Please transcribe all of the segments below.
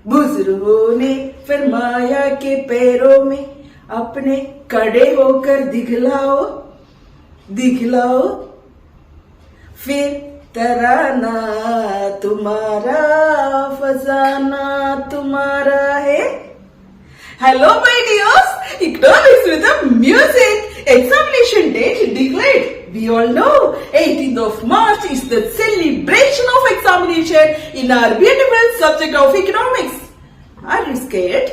बुजुर्गों ने फरमाया के पैरों में अपने कड़े होकर दिखलाओ दिखलाओ, फिर तराना तुम्हारा फसाना तुम्हारा है। Hello my dears, economics with a music. Examination date declared. We all know 18th of March is the celebration of examination in our beautiful subject of economics. Are you scared?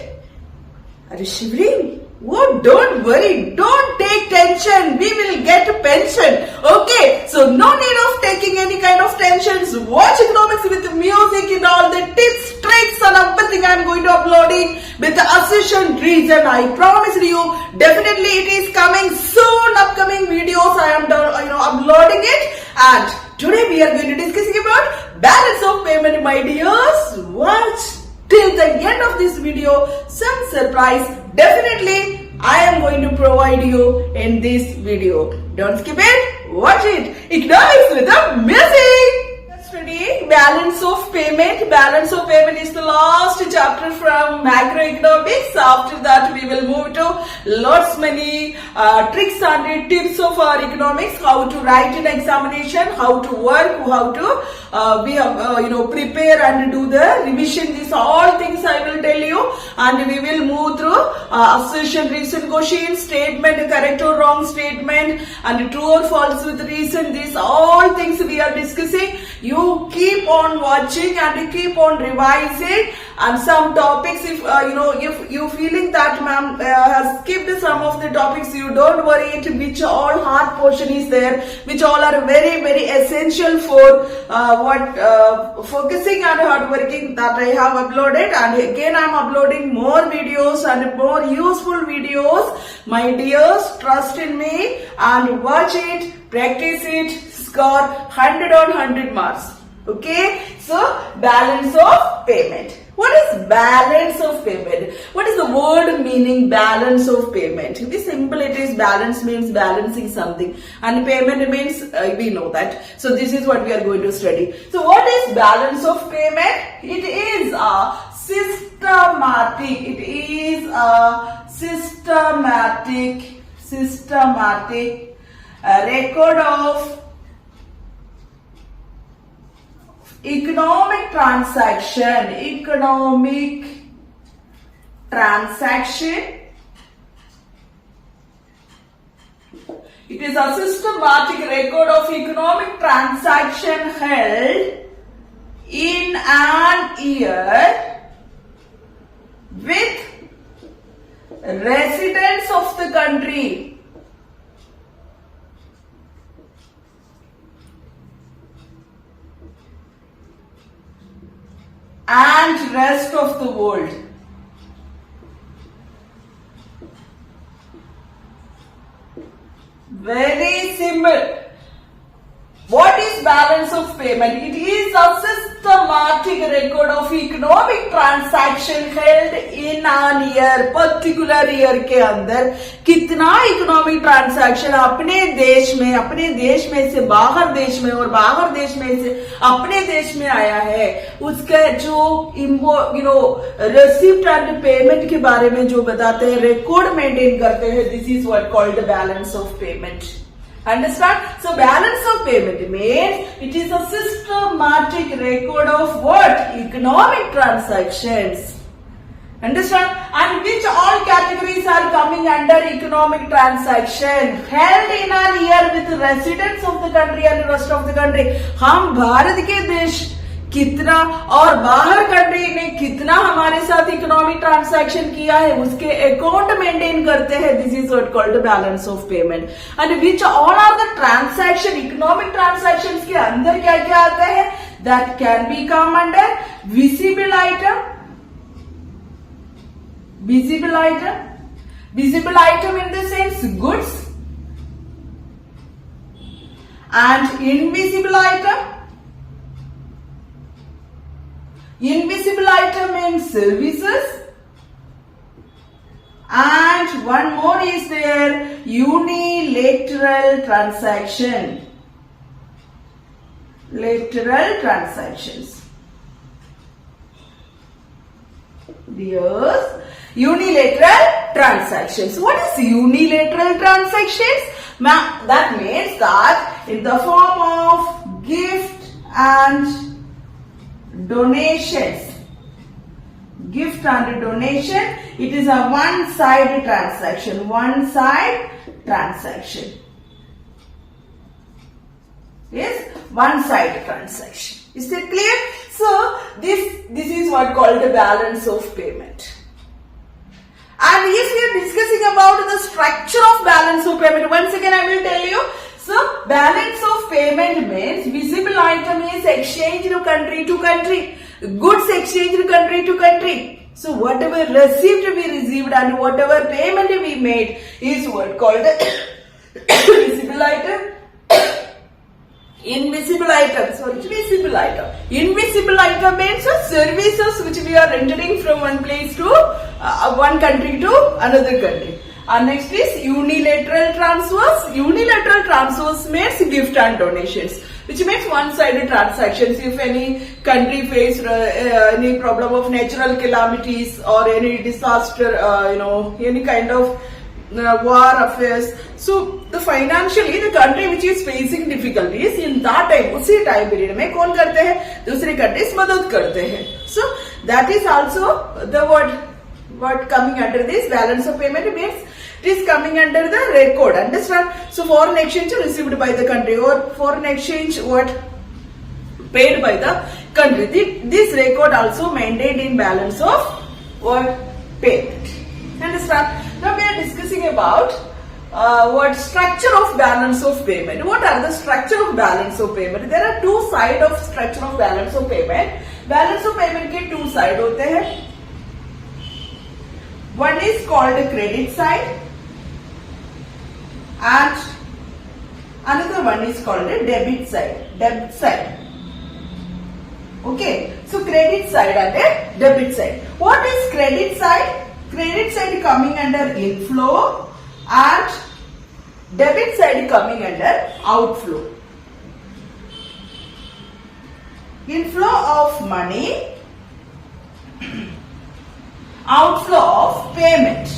Are you shivering? Oh, don't worry, don't take tension, we will get a pension. Okay, so no need of taking any kind of tensions. Watch economics with music and all the tips, tricks and everything I am going to uploading with the assertion reason. I promise you, definitely it is coming soon. Upcoming videos I am uploading it, and today we are going to discussing about balance of payment, my dears. Watch till the end of this video, some surprise definitely I am going to provide you in this video. Don't skip it, watch it. Economics with a music. Studying balance of payment. Balance of payment is the last chapter from macroeconomics. After that we will move to lots many tricks and tips of our economics, how to write an examination, how to work, how to prepare and do the revision. These all things I will tell you, and we will move through assertion, reason, question, statement, correct or wrong statement, and true or false with reason. These all things we are discussing. You keep on watching and keep on revising, and some topics, if you feeling that ma'am has skipped some of the topics, you don't worry it, which all hard portion is there, which all are very very essential for focusing and hard working, that I have uploaded, and again I am uploading more videos and more useful videos. My dears, trust in me and watch it, practice it, score 100 on 100 marks. Okay, so balance of payment. What is balance of payment? What is the word meaning balance of payment? It is simple. It is balance means balancing something, and payment means we know that. So this is what we are going to study. So what is balance of payment? It is a systematic. It is a systematic record of economic transaction. It is a systematic record of economic transaction held in an year with residents of the country and rest of the world. Very simple. What is balance of payment? It is a systematic record of economic transaction held in an year. Particular year के अंदर कितना economic transaction अपने देश में से बाहर देश में और बाहर देश में से अपने देश में आया है, उसका जो रिसिप्ट एंड पेमेंट के बारे में जो बताते हैं, रिकॉर्ड मेंटेन करते हैं, this is what called the balance of payment. Understand? So balance of payment means it is a systematic record of what? Economic transactions. Understand? And which all categories are coming under economic transaction held in a year with residents of the country and rest of the country. हम भारत के देश कितना और बाहर country ने कितना हमारे साथ इकोनॉमिक ट्रांसैक्शन किया है, उसके अकाउंट मेंटेन करते हैं. This is what called balance of payment. And which all are the transaction, economic transaction के अंदर क्या क्या आता है? That can be come under visible item. Visible item in the sense goods, and invisible item. Invisible item means services, and one more is there, unilateral transaction. Lateral transactions. Yes. Unilateral transactions. What is unilateral transactions? That means that in the form of gift and donations. Gift and donation, it is a one-side transaction. One-side transaction. Yes, one-side transaction. Is that clear? So, this is what called the balance of payment. And if we are discussing about the structure of balance of payment, once again I will tell you. So, balance of payment means visible item is exchanged country to country. Goods exchanged country to country. So, whatever receipt we received and whatever payment we made is what called visible item. Invisible item, sorry, visible item. Invisible item means services which we are rendering from one place to one country to another country. And next is unilateral transfers. Unilateral transfers means gift and donations, which means one-sided transactions. If any country faced any problem of natural calamities or any disaster, any kind of war affairs. So the financially the country which is facing difficulties in that time, उसी time period में कौन करते हैं? दूसरे countries मदद करते हैं. So that is also the what coming under this balance of payment means it is coming under the record. Understand? So foreign exchange received by the country or foreign exchange what paid by the country. This record also maintained in balance of what payment. Understand? Now we are discussing about what structure of balance of payment. What are the structure of balance of payment? There are two sides of structure of balance of payment. Balance of payment के two side होते हैं. One is called credit side and another one is called debit side. Debit side. Okay. So credit side and debit side. What is credit side? Credit side coming under inflow and debit side coming under outflow. Inflow of money, outflow of payment.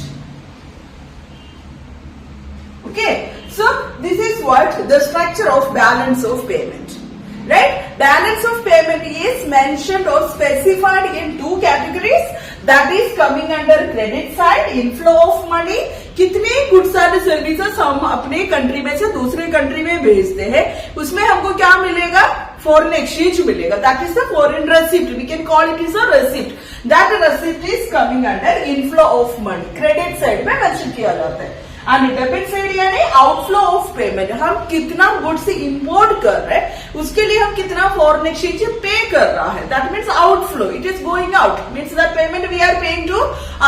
Okay, so this is what the structure of balance of payment. Right? Balance of payment is mentioned or specified in two categories. That is coming under credit side, inflow of money. कितने goods and services हम अपने country में से दूसरे country में भेजते हैं, उसमें हमको क्या मिलेगा? फॉरेन एक्सचेंज मिलेगा. That is the foreign receipt. We can call it is a receipt. That receipt is coming under inflow of money. Credit side में मेंशन किया जाता है. एंड डेबिट साइड यानी आउटफ्लो ऑफ पेमेंट. हम कितना goods import कर रहे हैं, उसके लिए हम कितना फॉरेन एक्सचेंज पे कर रहा है. That means outflow. It is going out. Means that payment we are paying to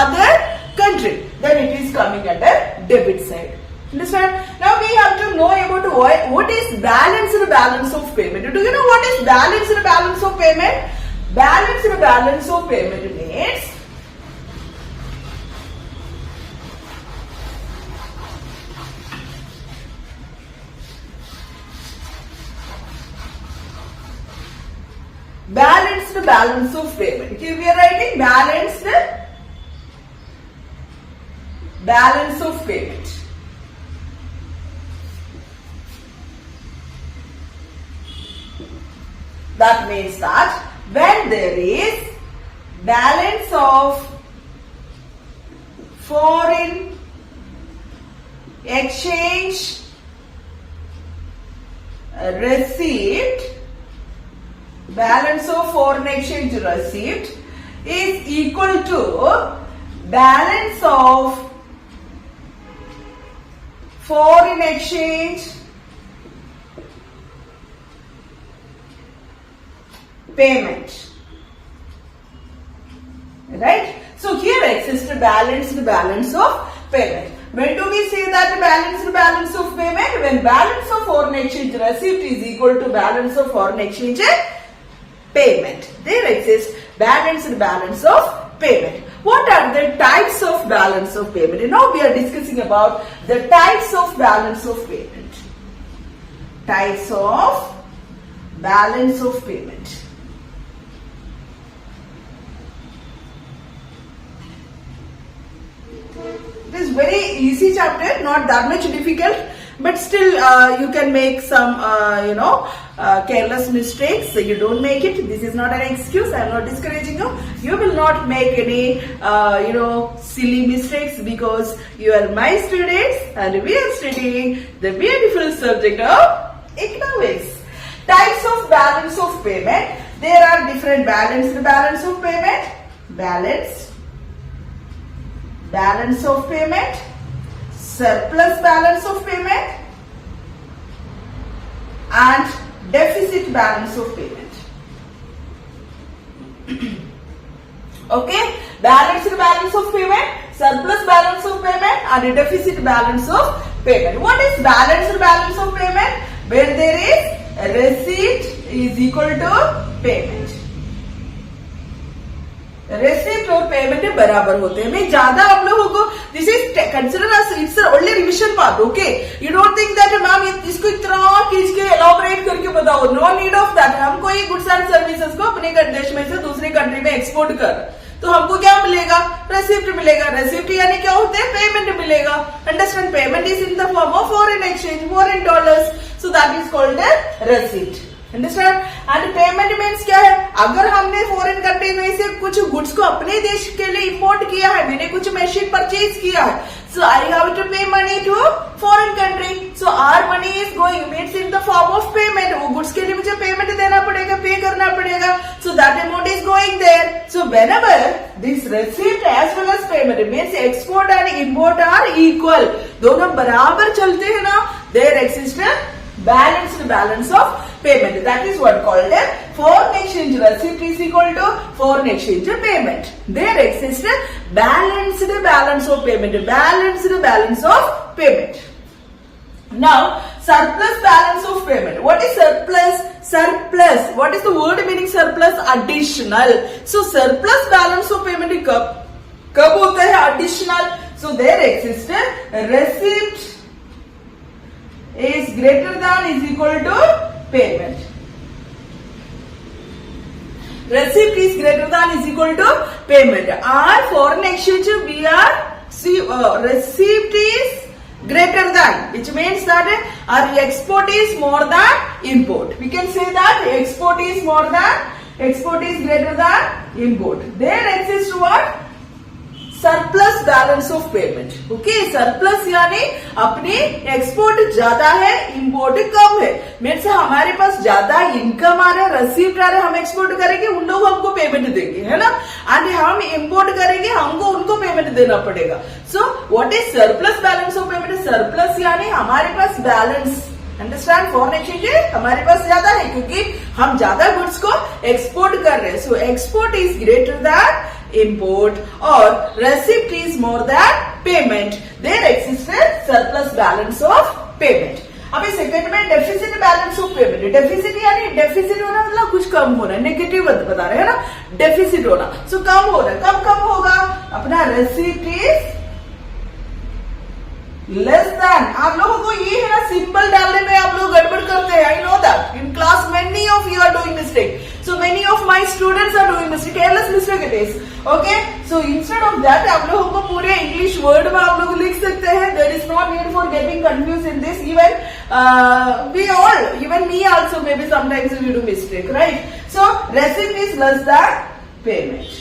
other country, then it is coming under debit side. Understand? Now we have to know about what is balance of payment. Do you know what is balance of payment? Balance of payment means balance of payment. Here we are writing balance of payment. That means that when there is balance of foreign exchange receipt, balance of foreign exchange receipt is equal to balance of foreign exchange payment. Right? So here exists balance of payment. When do we say that balance of payment? When balance of foreign exchange receipt is equal to balance of foreign exchange payment. There exists balance of payment. What are the types of balance of payment? Now we are discussing about the types of balance of payment. Types of balance of payment. It is very easy chapter, not that much difficult, but still you can make some careless mistakes. So you don't make it. This is not an excuse. I am not discouraging you. You will not make any silly mistakes, because you are my students and we are studying the beautiful subject of economics. Types of balance of payment. There are different balanced balance of payment, balance of payment, surplus balance of payment, and deficit balance of payment. Okay, balanced balance of payment, surplus balance of payment, and deficit balance of payment. What is balanced balance of payment? Where there is a receipt is equal to payment. Receipt और payment बराबर होते हैं. मैं ज्यादा आप लोगों को this is consider as it's only revision part. Okay, you don't think that ma'am इसको इतना खींच के एलॉबरेट करके बताओ. No need of that. हम कोई गुड्स एंड सर्विसेज को अपने देश में से दूसरे कंट्री में एक्सपोर्ट कर, तो हमको क्या मिलेगा? रेसिप्ट मिलेगा. रेसिप्ट यानी क्या होते हैं? पेमेंट मिलेगा. Understand? Payment is in the form of foreign exchange, foreign dollars. So that is called receipt. Understand? And payment means क्या है? अगर हमने फॉरेन कंट्री में से कुछ गुड्स को अपने देश के लिए इंपोर्ट किया है, मैंने कुछ मशीन परचेज किया है, so I have to pay money to foreign country. So our money is going means in the form of payment. वो गुड्स के लिए मुझे पेमेंट देना पड़ेगा, पे करना पड़ेगा. So that amount is going there. So whenever this receipt as well as payment means export and import are equal, दोनों बराबर चलते हैं ना, there exist balanced balance of payment. That is what called a foreign exchange receipt is equal to foreign exchange payment. There exists a balanced balance of payment. Balanced balance of payment. Now, surplus balance of payment. What is surplus? Surplus. What is the word meaning surplus? Additional. So, surplus balance of payment कब होता है? Additional. So, there exists a receipt is greater than is equal to payment. Receipt is greater than is equal to payment. Our foreign exchange we are receipt is greater than, which means that our export is more than import. We can say that export is greater than import. There exists what? Surplus balance of payment. Okay, surplus यानी अपनी export ज्यादा है, import कम है. Means हमारे पास ज्यादा income आ रहा है, receipt आ रहा है, हम एक्सपोर्ट करेंगे, उन लोग हमको पेमेंट देंगे, है ना. एंड हम इंपोर्ट करेंगे, हमको उनको पेमेंट देना पड़ेगा. So what is surplus balance of payment? Surplus यानी हमारे पास बैलेंस. अंडरस्टैंड? फॉरेन एक्सचेंज हमारे पास ज्यादा है क्योंकि हम ज्यादा गुड्स को एक्सपोर्ट कर रहे हैं. So export is greater than import or receipt is more than payment. There exists a surplus balance of payment. अभी सेकंड में deficit balance of payment. Deficit यानी डेफिसिट होना मतलब कुछ कम होना, नेगेटिव बता रहे हैं ना, डेफिसिट होना. सो कम हो रहा है. कम होगा अपना रेसिप्ट इज लेस देन. आप लोगों को ये है ना सिंपल डालने में आप लोग गड़बड़ करते हैं. I know that in class many of you are doing mistake. So many of my students are doing mistake, careless mistake it is. Okay, so instead of that आप लोगों को पूरे इंग्लिश वर्ड में आप लोग लिख सकते हैं. There is no need for getting confused in this. Even me also maybe sometimes we do mistake, right? So receipt is less than payment.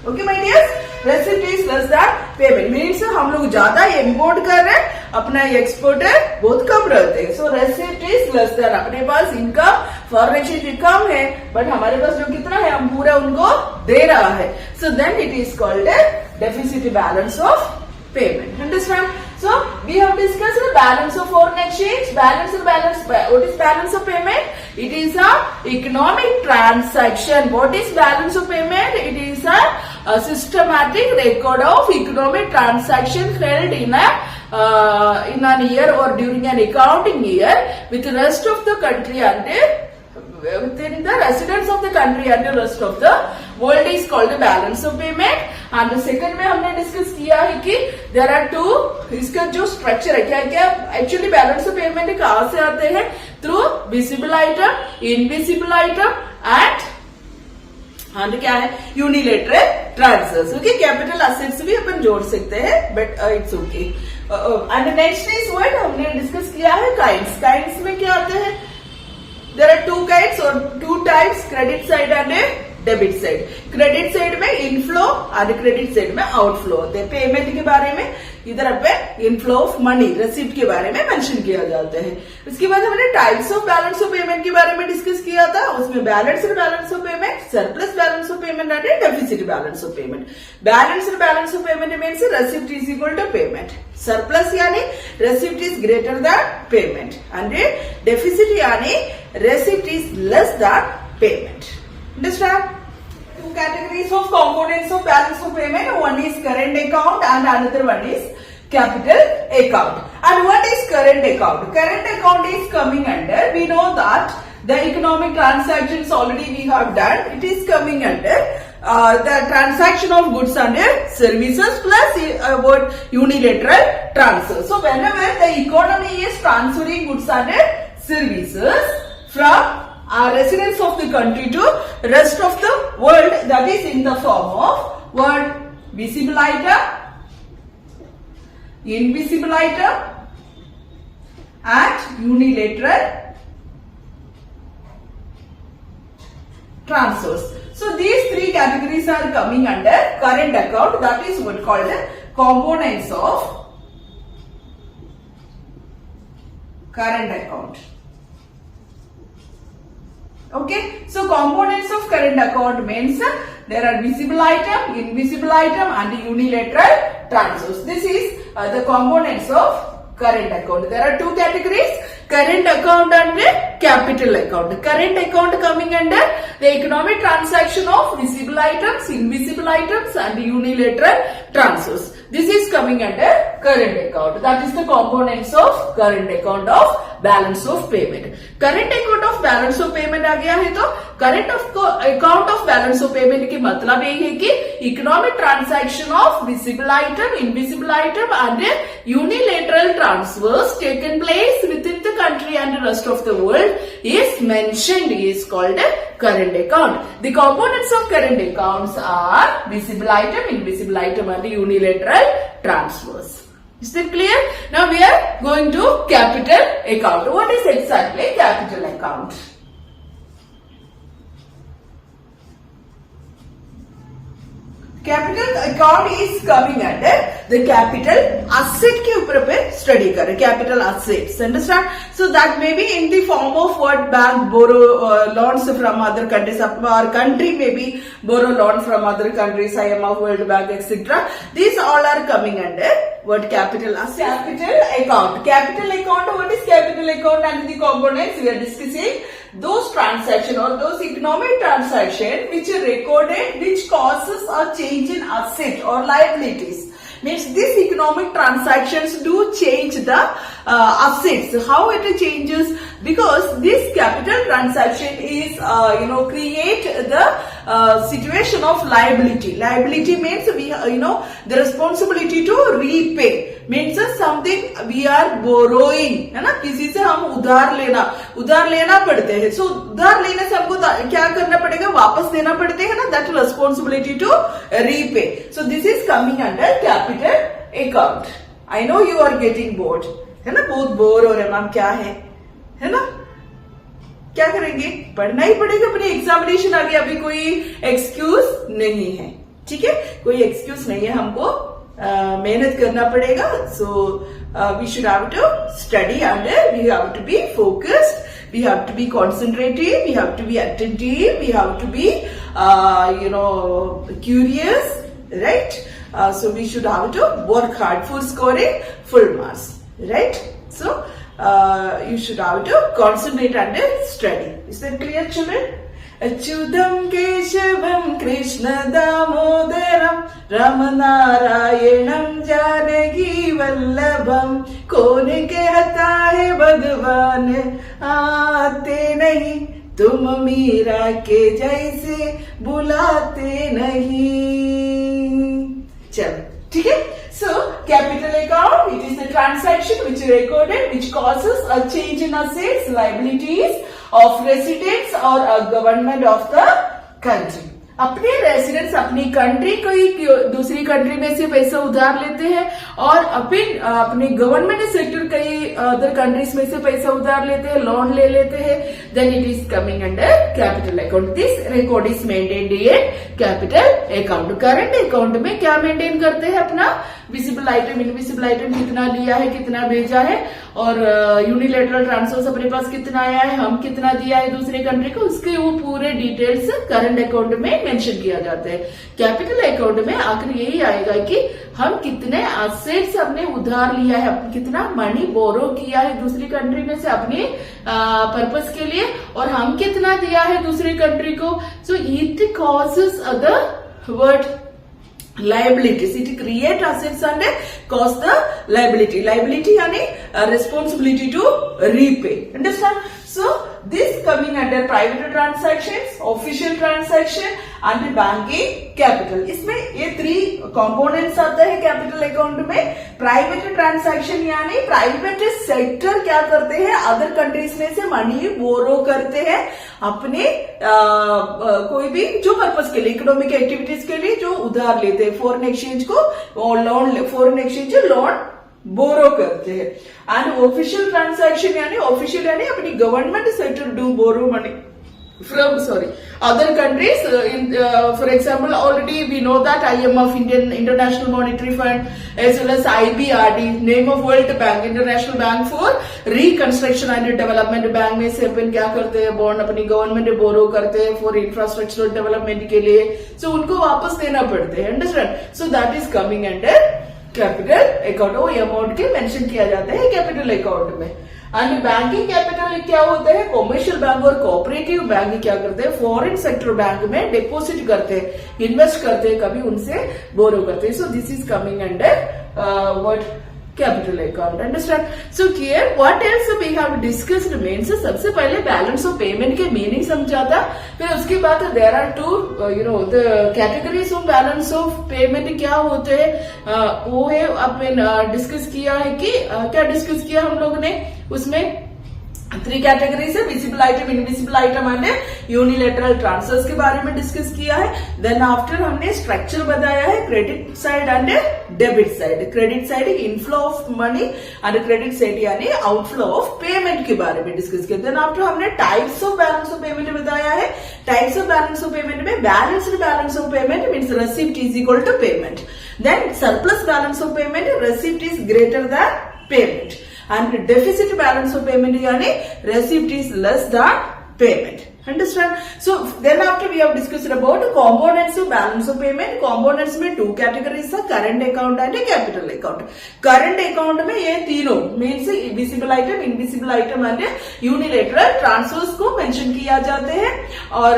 Okay my dears, receipt is less than payment means हम लोग ज्यादा import कर रहे हैं, अपना export बहुत कम रहते हैं. सो रेसिप्ट इज लेस देन. अपने पास इनकम फॉरेन एक्सचेंज कम है, बट हमारे पास जो कितना है हम पूरा उनको दे रहा है. So then it is called a deficit balance of payment. Understand? So we have discussed the balance of foreign exchange. What is balance of payment? It is a economic transaction. What is balance of payment? It is a systematic record of economic transaction held in an year or during an accounting year with the rest of the country and within the residents of the country and the rest of the world is called the balance of payment. And the second में हमने discuss किया है कि there are two, इसका जो structure है क्या क्या एक्चुअली बैलेंस ऑफ पेमेंट कहाँ से आते हैं? Through visible item, invisible item and and क्या है, unilateral transfers. Okay, capital assets भी अपन जोड़ सकते हैं, but it's okay. And next is what हमने डिस्कस किया है, काइंड्स. काइंड्स में क्या आते हैं, देयर आर टू काइंड्स और two types, credit side and debit side. Credit side में इनफ्लो और क्रेडिट साइड में आउटफ्लो होते हैं. पेमेंट के बारे में इधर पे इनफ्लो ऑफ मनी, रिसीप्ट के बारे में मेंशन किया जाता है. उसके बाद हमने types of balance of payment के बारे में डिस्कस किया था. उसमें balanced balance of payment, surplus balance of payment and deficit balance of payment. Balanced balance of payment means receipt is equal to payment. Surplus यानी receipt is greater than payment, and deficit यानी receipt is less than payment. Understand? Two categories of components of balance of payment. One is current account and another one is capital account. And what is current account? Current account is coming under, we know that the economic transactions already we have done. It is coming under the transaction of goods and services plus what unilateral transfer. So whenever the economy is transferring goods and services from residents of the country to rest of the world, that is in the form of what, visible item, invisible item and unilateral transfers. So these three categories are coming under current account, that is what called the components of current account. Okay, so components of current account means there are visible item, invisible item and unilateral transfers. This is the components of current account. There are two categories, current account and capital account. Current account coming under the economic transaction of visible items, invisible items and unilateral transfers. This is coming under current account. That is the components of current account of balance of payment. Current account of balance of payment आ गया है, तो current account of balance of payment की मतलब ये है कि economic transaction of visible item, invisible item and unilateral transfers taken place within the country and the rest of the world is mentioned, is called current account. The components of current accounts are visible item, invisible item and unilateral transfers. Is that clear? Now we are going to capital account. What is exactly capital account? Capital account is coming under the capital asset के ऊपर पे study करें, capital assets, understand? So that may be in the form of what bank borrow loans from other countries. Our country may be borrow loan from other countries, IMF, World Bank, etc. These all are coming under what capital asset. Capital account. Capital account. What is capital account and the components we are discussing? Those transaction or those economic transaction which are recorded, which causes a change in asset or liabilities. Means these economic transactions do change the assets. How it changes? Because this capital transaction is create the situation of liability. Liability means we the responsibility to repay. Means something we are borrowing, है ना, किसी से हम उधार लेना पड़ते हैं. So उधार लेने से हमको क्या करना पड़ेगा, वापस देना पड़ते हैं ना, that responsibility to repay. So this is coming under capital account. I know you are getting bored, है ना, बहुत बोर हो रहे मैम, क्या है ना, क्या करेंगे, पढ़ना ही पड़ेगा, अपनी एग्जामिनेशन आ गई, अभी कोई एक्सक्यूज नहीं है, ठीक है, कोई एक्सक्यूज नहीं है, हमको मेहनत करना पड़ेगा. So we should have to study and we have to be focused, we have to be concentrative, we have to be attentive, we have to be curious, right? So we should have to work hard for scoring full marks, right? So you should have to concentrate and study. Is that clear, children? Achyutam Keshavam Krishna Damodaram Ramnarayanam Janaki Vallabham. कौन कहता है भगवान आते नहीं, तुम मीरा के जैसे बुलाते नहीं. चलो ठीक है. So capital account, it is a transaction which is recorded which causes a change in assets, liabilities of residents or a government of the country. अपने रेसिडेंट्स अपनी कंट्री कोई दूसरी कंट्री में से पैसा उधार लेते हैं और अपने गवर्नमेंट सेक्टर कई अदर कंट्रीज में से पैसा उधार लेते हैं, लोन ले लेते हैं, then it is coming under capital account. This record is maintained in capital account. Current account में क्या मेंटेन करते हैं? अपना विजिबल आइटम, इनविजिबल आइटम कितना लिया है, कितना भेजा है, और यूनिलेटरल ट्रांसफर्स अपने पास कितना आया है, हम कितना दिया है दूसरे कंट्री को, उसके वो पूरे डिटेल्स करंट अकाउंट में मेंशन किया जाता है. कैपिटल अकाउंट में आखिर यही आएगा कि हम कितने एसेट्स हमने उधार लिया है, कितना मनी बोरो किया है दूसरी कंट्री में से अपने पर्पस के लिए, और हम कितना दिया है दूसरी कंट्री को. So it causes other word liabilities. It create assets and cause the liability. Liability यानी responsibility to repay. Understand? So this coming under private transactions, official transaction and banking capital. इसमें ये 3 components आते हैं capital account में. Private transaction यानी private sector क्या करते हैं, अदर कंट्रीज में से मनी बोरो करते हैं अपने कोई भी जो पर्पस के लिए, इकोनॉमिक एक्टिविटीज के लिए जो उधार लेते हैं, फॉरेन एक्सचेंज को loan, foreign exchange loan borrow करते हैं. एंड ऑफिशियल ट्रांसैक्शन यानी ऑफिशियल यानी अपनी government sector do borrow money from other countries. For example, already we know that IMF, Indian International Monetary Fund, as well as IBRD, name of World Bank, International Bank for Reconstruction and Development Bank में से अपन क्या करते हैं, bond अपनी government बोरो करते हैं for infrastructural development के लिए. सो उनको वापस देना पड़ते हैं. Understand? So that is coming under capital account. वो अमाउंट के मेंशन किया जाता है कैपिटल अकाउंट में. एंड बैंकिंग कैपिटल क्या होता है? कॉमर्शियल बैंक और कोऑपरेटिव बैंक क्या करते हैं, फॉरेन सेक्टर बैंक में डिपॉजिट करते हैं, इन्वेस्ट करते हैं, कभी उनसे बोरो करते हैं. So this is coming under what capital account. Understand? So here what else we have discussed means, सबसे पहले बैलेंस ऑफ पेमेंट के मीनिंग समझा था, फिर उसके बाद there are two the categories of balance of payment क्या होते हैं, वो है अपन डिस्कस किया है कि क्या डिस्कस किया हम लोगों ने, उसमें 3 कैटेगरीज है, visible item, invisible item and unilateral transfers के बारे में डिस्कस किया है. देन आफ्टर हमने स्ट्रक्चर बताया है, credit side and debit side. Credit side inflow of money and credit side यानी आउटफ्लो ऑफ पेमेंट के बारे में डिस्कस किया. देन आफ्टर हमने types of balance of payment बताया है. Types of balance of payment में balanced balance of payment means receipt is equal to payment. Then surplus balance of payment, receipt is greater than payment. And deficit balance of payment यानी receipt is less than payment. Understand? So then after we have discussed about components of balance of payment. Components में 2 categories है, current account and capital account. Current account में ये तीनों means visible item, invisible item and unilateral transfers को mention किया जाते हैं, और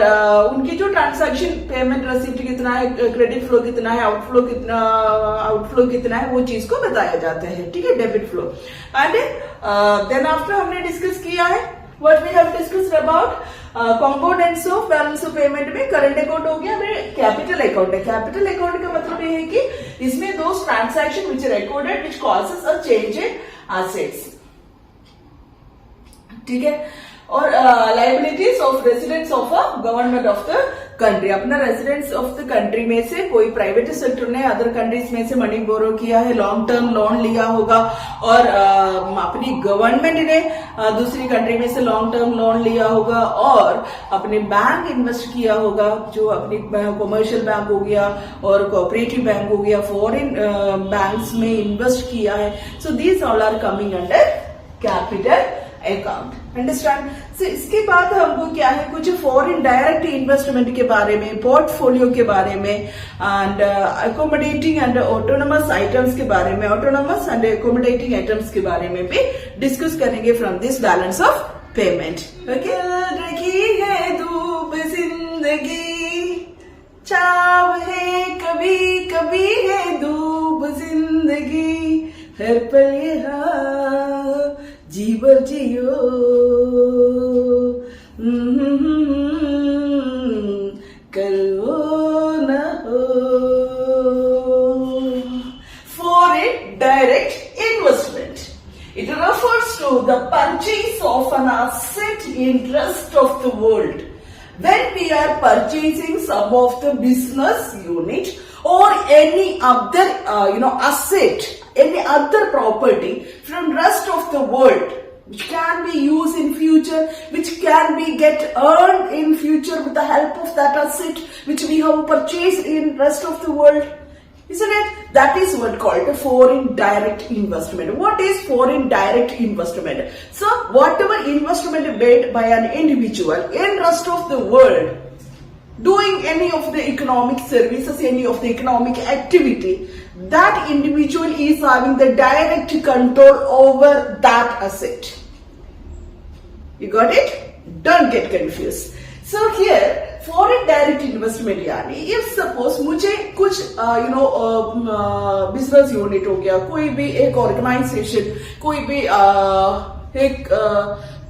उनकी जो transaction payment receipt कितना है, credit flow कितना है, outflow कितना है, वो चीज को बताया जाता है. ठीक है, debit flow. And then after हमने discuss किया है what we have discussed about components of balance of payment में करंट अकाउंट हो गया, में कैपिटल अकाउंट है. कैपिटल अकाउंट का मतलब ये है कि इसमें those transaction which are recorded which causes a change in assets. ठीक है, और liabilities of residents of a government of the country. अपना रेसिडेंट्स ऑफ द कंट्री में से कोई प्राइवेट सेक्टर ने अदर कंट्रीज में से मनी बोरो किया है, लॉन्ग टर्म लोन लिया होगा, और अपनी गवर्नमेंट ने दूसरी कंट्री में से लॉन्ग टर्म लोन लिया होगा, और अपने बैंक इन्वेस्ट किया होगा, जो अपनी कॉमर्शियल बैंक हो गया और कोऑपरेटिव बैंक हो गया, फॉरेन बैंक्स में इन्वेस्ट किया है. So these all are coming under capital account. Understand? So इसके बाद हमको क्या है, कुछ फॉरेन डायरेक्ट इन्वेस्टमेंट के बारे में, पोर्टफोलियो के बारे में, and accommodating and autonomous items के बारे में, ऑटोनोमस एंड अकोमोडेटिंग आइटम्स के बारे में भी डिस्कस करेंगे from this balance of payment. Okay, रखी है धूप जिंदगी, चाव है कभी कभी है धूप जिंदगी, हर पल यहाँ जीवन जियो, कल हो न हो. Foreign direct investment. It refers to the purchase of an asset in rest of the world when we are purchasing some of the business unit or any other asset, any other property from rest of the world, which can be used in future, which can be get earned in future with the help of that asset which we have purchased in rest of the world, isn't it? That is what called a foreign direct investment. What is foreign direct investment? So whatever investment made by an individual in rest of the world, doing any of the economic services, any of the economic activity, that individual is having the direct control over that asset. You got it? Don't get confused. So here, foreign direct investment यानी if suppose मुझे कुछ business unit हो गया, कोई भी एक organisation, कोई भी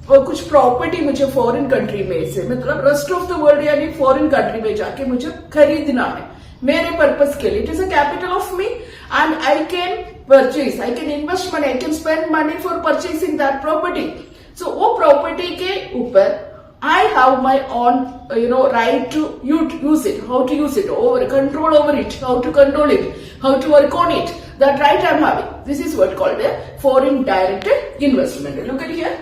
कुछ प्रॉपर्टी मुझे फॉरेन कंट्री में से, मतलब रेस्ट ऑफ द वर्ल्ड यानी फॉरेन कंट्री में जाके मुझे खरीदना है मेरे पर्पस के लिए. It is a capital of me and I can purchase, I can invest money, I can spend money for purchasing that property. So वो प्रॉपर्टी के ऊपर I have my own, right to use it, how to use it, control over it, how to control it, how to work on it. That right I'm having. This is what called a foreign direct investment. Look at here.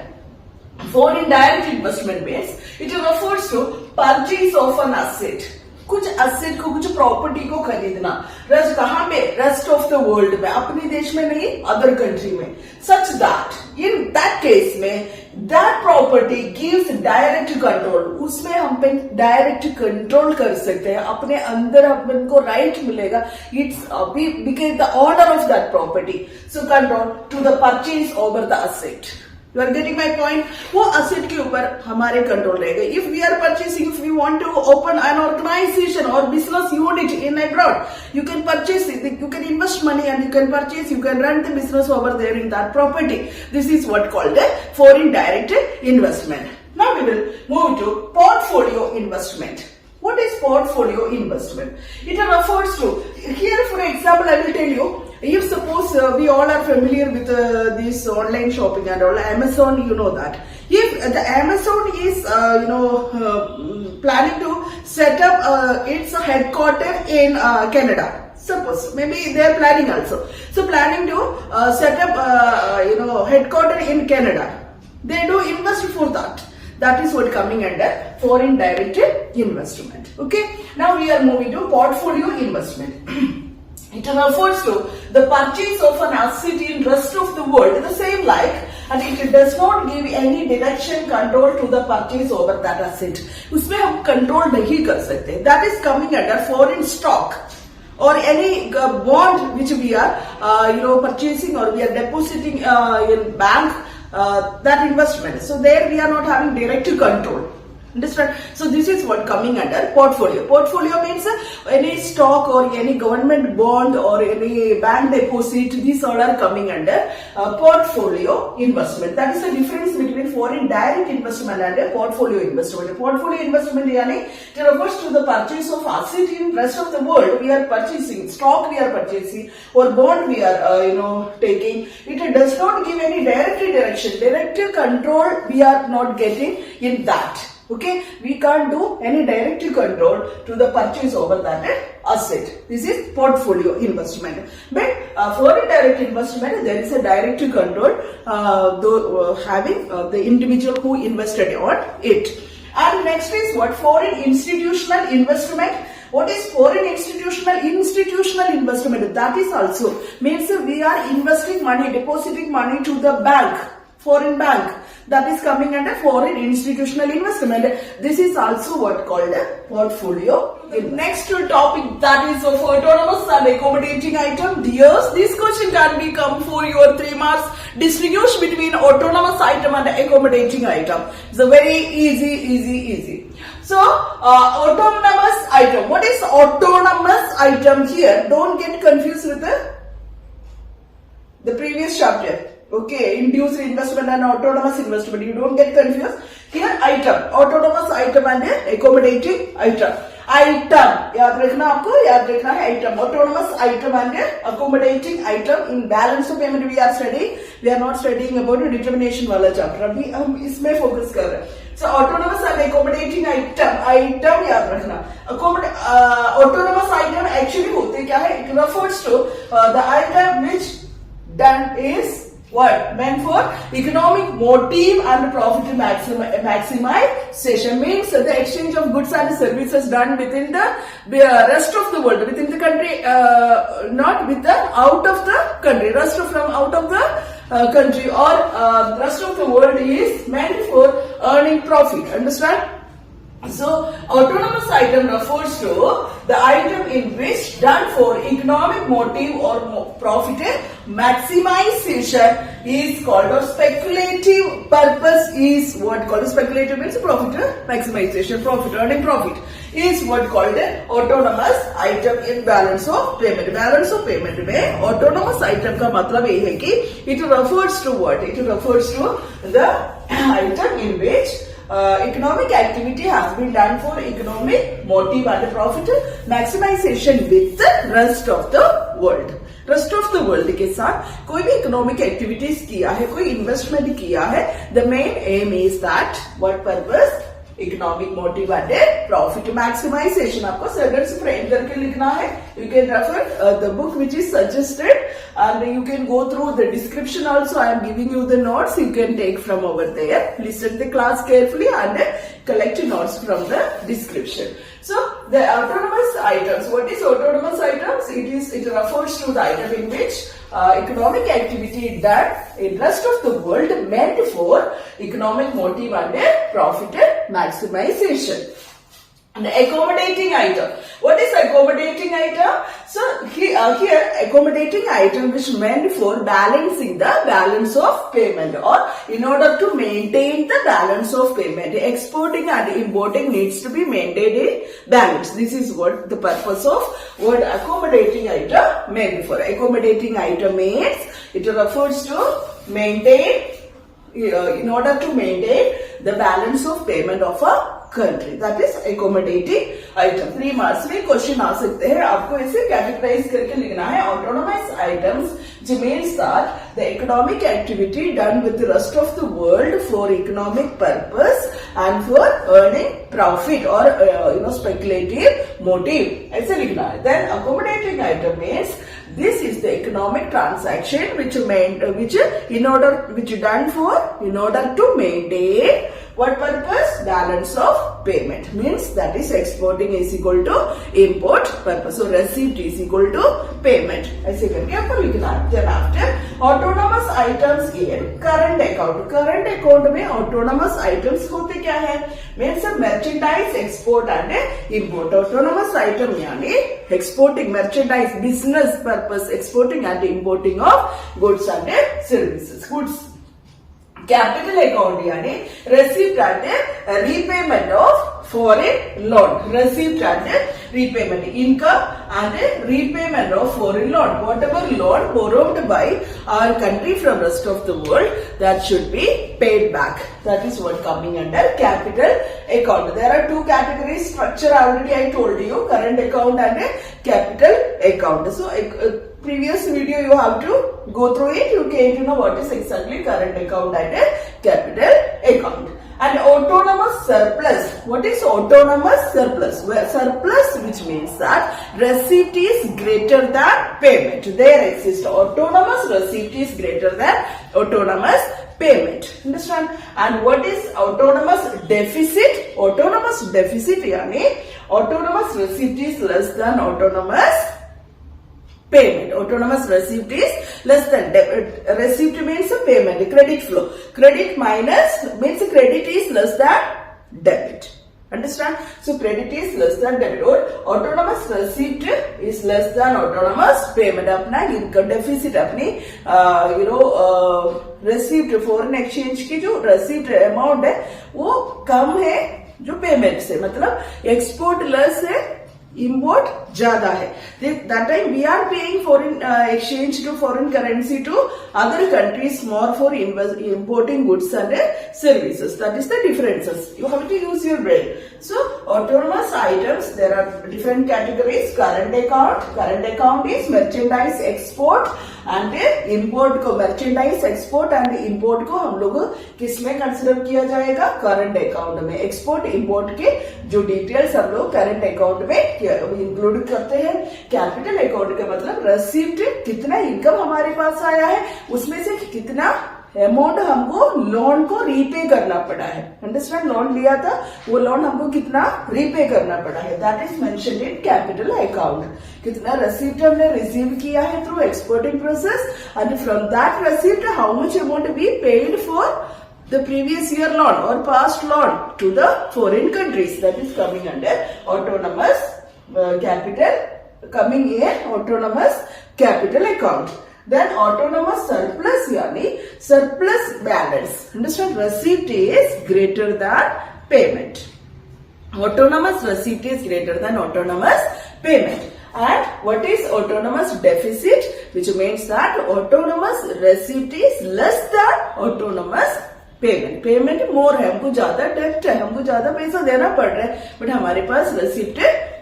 Foreign direct investment means it refers to purchase of an asset. कुछ asset को, कुछ property को खरीदना. रस कहाँ पे? Rest of the world में, अपने देश में नहीं, other country में. Such that in that case में that property gives direct control. उसमें हम पे direct control कर सकते हैं. अपने अंदर अपन को right मिलेगा. It's we became the owner of that property. So control to the purchase over the asset. You are getting my point? वो asset के ऊपर हमारे control रहेगा. If we are purchasing, if we want to open an organization or business unit in abroad, you can purchase it, you can invest money and you can purchase, you can run the business over there in that property. This is what called a foreign direct investment. Now we will move to portfolio investment. What is portfolio investment? It refers to, here for example I will tell you, if suppose we all are familiar with this online shopping and all, Amazon, you know that. If the Amazon is, planning to set up its headquarters in Canada, suppose, maybe they are planning also. So planning to set up, headquarters in Canada. They do invest for that. That is what coming under foreign direct investment. Okay. Now we are moving to portfolio investment. It refers to the purchase of an asset in rest of the world, the same like, and it does not give any direction control to the purchase over that asset. उसमें हम control नहीं कर सकते. That is coming under foreign stock or any bond which we are, purchasing or we are depositing in bank. That investment. So there we are not having direct control. Understand? So this is what coming under portfolio. Portfolio means any stock or any government bond or any bank deposit. These all are coming under portfolio investment. That is the difference between foreign direct investment and a portfolio investment. A portfolio investment yani it refers to the purchase of asset in rest of the world. We are purchasing stock, we are purchasing or bond we are taking. It does not give any direct direction, direct control we are not getting in that. Okay, we can't do any direct control to the purchase over that asset. This is portfolio investment. But foreign direct investment, there is a direct control having the individual who invested on it. And next is what? Foreign institutional investment. What is foreign institutional investment? That is also means we are investing money, depositing money to the bank, foreign bank. That is coming under foreign institutional investment. This is also what called a portfolio. The next topic, that is of autonomous and accommodating item. Yes, this question can be come for your 3 marks. Distinguish between autonomous item and accommodating item. It's a very easy. So, autonomous item. What is autonomous item here? Don't get confused with the previous chapter. Okay, induced investment and autonomous investment. You don't get confused. Here, item, autonomous item and accommodating item. Item, याद रखना आपको, याद रखना है item, autonomous item and accommodating item. In balance of payment we are studying. We are not studying about determination वाला chapter. अभी हम इसमें focus कर रहे हैं. So autonomous and accommodating item याद रखना. Autonomous item actually होते क्या है? It refers to the item which done is what meant for economic motive and profit maximization, means the exchange of goods and services done within the rest of the world, within the country, not with the out of the country, rest of from out of the country, or rest of the world is meant for earning profit. Understand? So autonomous item refers to the item in which done for economic motive or profit maximization is called, or speculative purpose is what called. Speculative means profit maximization, profit, earning profit is what called autonomous item in balance of payment. Balance of payment में autonomous item का मतलब ये है कि it refers to what? It refers to the item in which economic activity has been done for economic motive and profit maximization with the rest of the world. Rest of the world के साथ कोई भी economic activities किया है, कोई investment किया है, the main aim is that what purpose? Economic motive and profit maximization. आपको सर्कल से फ्रेम करके लिखना है. You can refer the book which is suggested and you can go through the description also. I am giving you the notes you can take from over there. Listen the class carefully and collect notes from the description. So the autonomous items, what is autonomous items? It refers to the item in which economic activity done in rest of the world meant for economic motive and profit maximization. And accommodating item. What is accommodating item? So here accommodating item which meant for balancing the balance of payment, or in order to maintain the balance of payment. Exporting and importing needs to be maintained in balance. This is what the purpose of what accommodating item meant for. Accommodating item means it refers to maintain, in order to maintain the balance of payment of a country. That is accommodating item. 3 marks में question आ सकते हैं. आपको इसे categorise करके लिखना है. Autonomous items, which means that the economic activity done with the rest of the world for economic purpose and for earning profit or speculative motive. ऐसे लिखना है. Then accommodating item means this is the economic transaction which done for in order to maintain what purpose? Balance of payment. Means that is exporting is equal to import purpose. So receipt is equal to payment. ऐसे करके आपको लिखना है. Then after autonomous items in current account. Current account में autonomous items होते क्या है? Means merchandise export and import. Autonomous item यानी exporting merchandise, business purpose, exporting and importing of goods and services. Goods. Capital account यानी receipt and repayment of foreign loan. Receipt and repayment, income and repayment of foreign loan. Whatever loan borrowed by our country from rest of the world, that should be paid back. That is what coming under capital account. There are 2 categories structure already I told you, current account and capital account. So previous video you have to go through it. You came to know what is exactly current account and capital account. And autonomous surplus. What is autonomous surplus? Well, surplus, which means that receipt is greater than payment. There exists autonomous receipt is greater than autonomous payment. Understand? And what is autonomous deficit? Autonomous deficit यानी autonomous receipt is less than autonomous payment. Autonomous receipt is less than receipt means a payment, credit flow. Credit minus means credit is less than debit. Understand? So credit is less than debit, or autonomous receipt is less than autonomous payment. अपना income deficit अपनी receipt foreign exchange की जो receipt amount है वो कम है जो payment से. मतलब एक्सपोर्ट लेस है, import ज्यादा है. That time we are paying foreign exchange to foreign currency to other countries more for importing goods and services. That is the differences. You have to use your brain. So autonomous items, there are different categories. Current account is merchandise export and import को merchandise export and import को हम लोग किस में consider किया जाएगा? Current account में. Export import के जो डिटेल्स हम लोग करंट अकाउंट में इंक्लूड करते हैं. कैपिटल अकाउंट का मतलब रसीप्ट, कितना इनकम हमारे पास आया है, उसमें से कितना अमाउंट हमको लोन को रीपे करना पड़ा है. अंडरस्टैंड? लोन लिया था, वो लोन हमको कितना रीपे करना पड़ा है. That is mentioned in capital account. कितना रसीप्ट हमने रिसीव किया है through exporting process and from that receipt how much amount we paid for the previous year loan or past loan to the foreign countries. That is coming under autonomous capital, coming in autonomous capital account. Then autonomous surplus yani surplus balance. Understand? Receipt is greater than payment. Autonomous receipt is greater than autonomous payment. And what is autonomous deficit? Which means that autonomous receipt is less than autonomous payment. Payment more है, हमको ज्यादा डेप्ट है, हमको ज्यादा पैसा देना पड़ रहा है, बट हमारे पास रिसिप्ट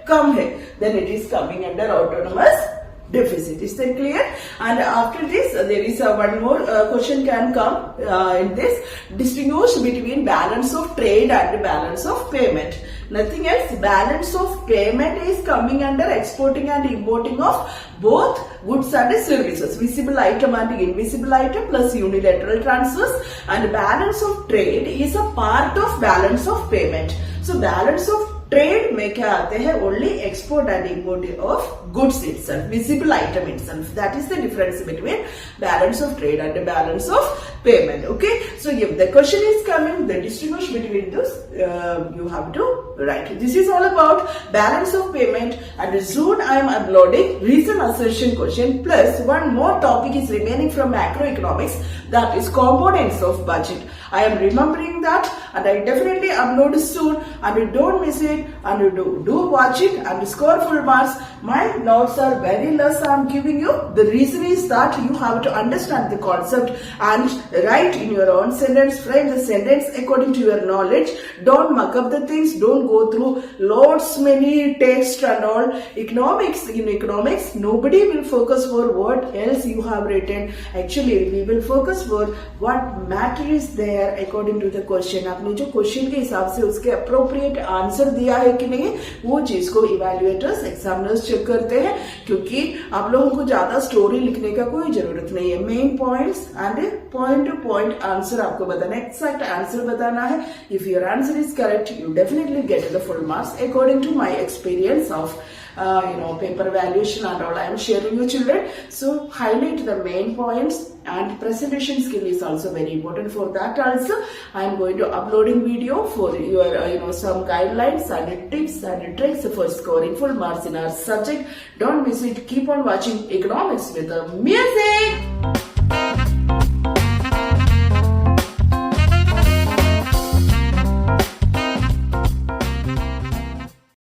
कम है. Then it is coming under autonomous deficit. Is that clear? And after this there is one more question can come in this. Distinguish between balance of trade and balance of payment. Nothing else. Balance of payment is coming under exporting and importing of both goods and services, visible item and invisible item plus unilateral transfers. And balance of trade is a part of balance of payment. So balance of trade में क्या आते हैं? Only export and import of goods itself, visible item itself. That is the difference between balance of trade and balance of payment. Okay, so if the question is coming, the distinguish between those you have to write. This is all about balance of payment, and soon I am uploading reason assertion question plus one more topic is remaining from macroeconomics, that is components of budget. I am remembering that and I definitely upload soon, and you don't miss it, and you do watch it and score full marks. My notes are very less. I am giving you. The reason is that you have to understand the concept and write in your own sentence, frame the sentence according to your knowledge. Don't muck up the things, don't go through loads many text and all. Economics, in economics nobody will focus for what else you have written. Actually we will focus for what matter is there according to the question. आपने जो question के हिसाब से उसके appropriate answer दिया है कि नहीं, वो चीज को इवेल्युएटर्स एग्जामिनर्स चेक करते हैं. क्योंकि आप लोगों को ज्यादा स्टोरी लिखने का कोई जरूरत नहीं है. Main points and point to point answer आपको बताना है, एक्सैक्ट आंसर बताना है. If your answer is correct you definitely get the full marks according to my experience of paper valuation and all I am sharing you children. So highlight the main points, and presentation skill is also very important. For that also I am going to uploading video for your some guidelines and tips and tricks for scoring full marks in our subject. Don't miss it. Keep on watching Economics with the music.